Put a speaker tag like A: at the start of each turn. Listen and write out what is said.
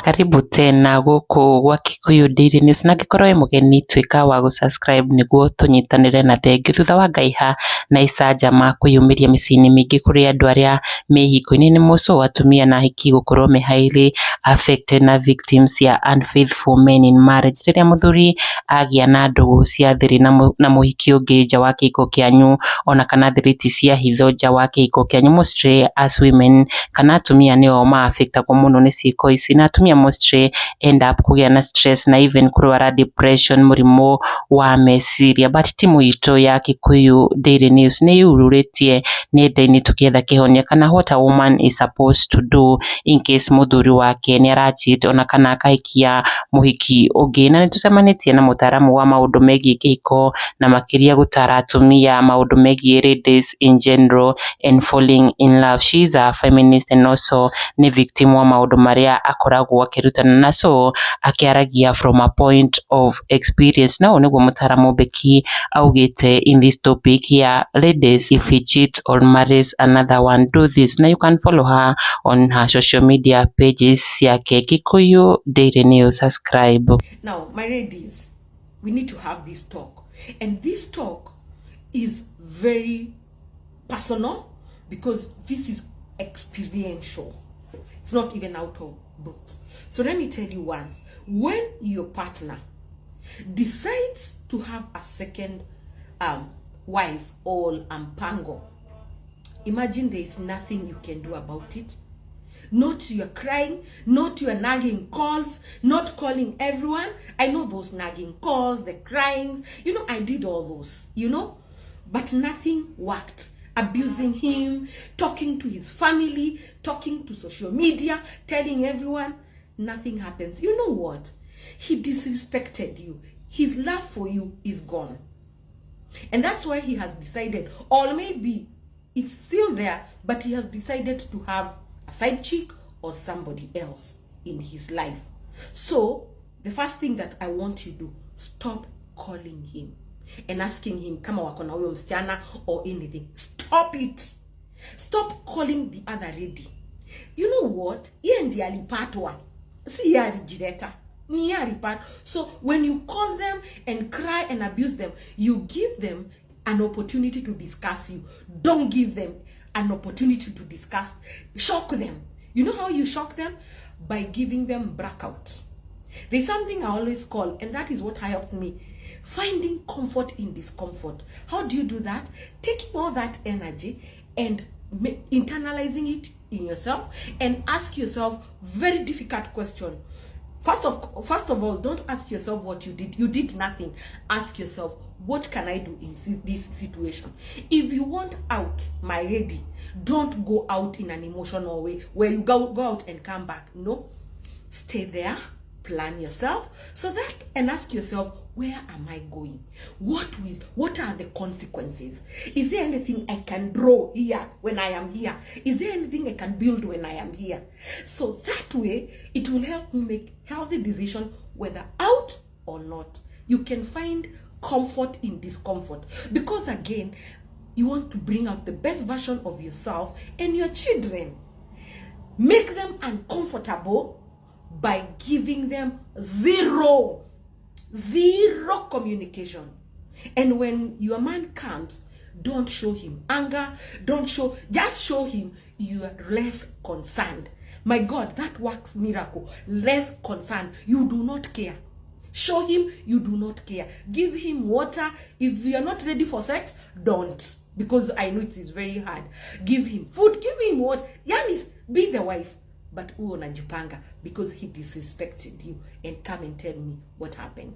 A: Karibu tena guku gwa Kikuyu Daily News, na ngikorwo wi mugeni twika wa subscribe niguo tunyitanire na thengiu thutha wa ngaiha na icanjama kwiyumiria micini mingi kuri andu aria mehiko-ini ni muco atumia na ahiki gukorwo me highly affected na victims ya unfaithful men in marriage. Riria muthuri agia na ndugu cia thiri na muhiki ungi nja wa kihiko kianyu, ona kana thiriti cia hitho nja wa kihiko kianyu, mostly as women kana atumia nio ma affectagwo muno ni ciiko ici, na atumia mostly end up kugia na stress na even kurwara depression, murimu wa meciria. But timu itu ya Kikuyu Daily News ni yururitie nenda-ini tukietha kihonia kana what a woman is supposed to do in case muthuri wake ni arachit ona kana akahikia muhiki ungi, na nitucemanitie na mutaaramu wa maundu megie kihiko na makiria gutara atumia maundu megie ladies in general and falling in love. She is a feminist and also ni victim wa maundu maria akoragwo akirutana naco akiaragia from a point of experience. Na niguo mutaaramu Beki augite in this topic ya ladies, if he cheats or marries another one, do this. Na you can follow her on her social media pages yake Kikuyu Daily News. Subscribe.
B: Now, my ladies, we need to have this talk, and this talk is very personal because this is experiential. It's not even out of books. So let me tell you once, when your partner decides to have a second wife or mpango, imagine there is nothing you can do about it. Not you're crying, not you're nagging calls, not calling everyone. I know those nagging calls, the cryings, I did all those, but nothing worked. Abusing him, talking to his family, talking to social media, telling everyone, nothing happens. You know what? He disrespected you. His love for you is gone. And that's why he has decided, or maybe it's still there, but he has decided to have a side chick or somebody else in his life. So, the first thing that I want you to do, stop calling him and asking him kama wako na huyo msichana or anything. Stop it. Stop calling the other lady. You know what? Yeye ndiye alipatwa. Si yeye alijileta. Ni yeye alipatwa. So when you call them and cry and abuse them, you give them an opportunity to discuss you. Don't give them an opportunity to discuss. Shock them. You know how you shock them? By giving them blackout. There's something I always call, and that is what helped me. Finding comfort in discomfort. How do you do that? Taking all that energy and internalizing it in yourself and ask yourself very difficult question. First of all, don't ask yourself what you did. You did nothing. Ask yourself, what can I do in this situation? If you want out, my lady, don't go out in an emotional way where you go out and come back. No, stay there. Plan yourself so that, and ask yourself, where am I going? What are the consequences? Is there anything I can draw here when I am here? Is there anything I can build when I am here? So that way, it will help me make healthy decision whether out or not. You can find comfort in discomfort because again, you want to bring out the best version of yourself and your children. Make them uncomfortable by giving them zero communication. And when your man comes, don't show him anger, just show him you are less concerned. My God, that works miracle. Less concerned. You do not care. Show him you do not care. Give him water. If you are not ready for sex, don't. Because I know it is very hard. Give him food, give him water. Yanis, be the wife. But unajipanga because he disrespected you, and come and tell me what happened.